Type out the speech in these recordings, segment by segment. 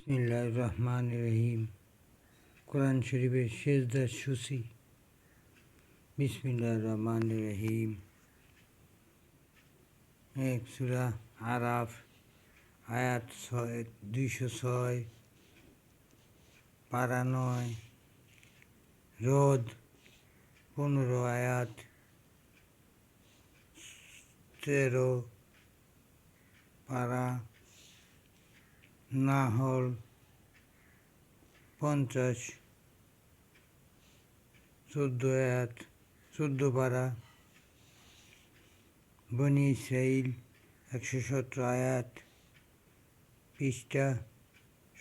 বিসমিল্লাহির রহমানির রহিম। কোরআন শরীফের সেজদার সূচি। বিসমিল্লাহির রহমানির রহিম। এক সূরা আরাফ, আয়াত 206, পারা 9, রোদ 15, আয়াত 13, পারা নাহল 50, 14 আয়াত, 14 পারা বনি ইসরাইল 117 আয়াত, পৃষ্ঠা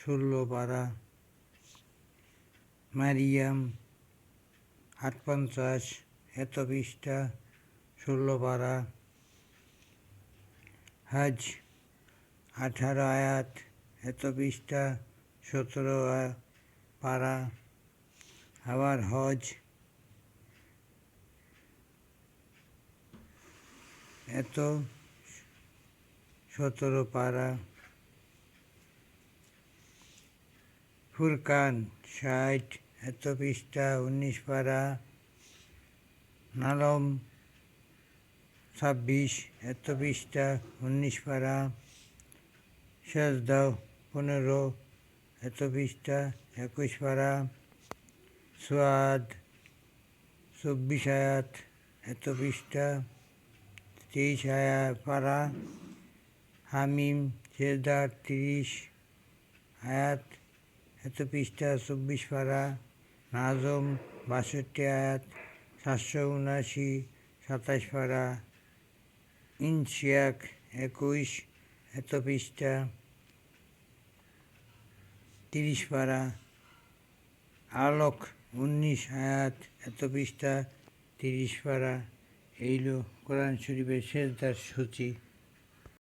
16 পারা মারিয়াম 58 এত পৃষ্ঠা 16 পারা হজ 18 আয়াত এত পৃষ্ঠা 17 পারা আবার হজ এত 17 পারা ফুরকান 60 এত পৃষ্ঠা 19 পারা নালম 26 এত পৃষ্ঠা 19 পারা সেজদা 15 এত পৃষ্ঠা 21 পারা সুয়াদ 24 আয়াত এত পৃষ্ঠা 23 আয়াত পারা হামিম সেজদা 30 আয়াত এত পৃষ্ঠা 24 পারা নাজম 62 আয়াত 779 27 পারা ইনশিয়াক 21 এত পৃষ্ঠা 30 পারা আলোক 19 আয়াত এত পৃষ্ঠা 30 পারা। এইল কোরআন শরীফের সেজদার সূচি।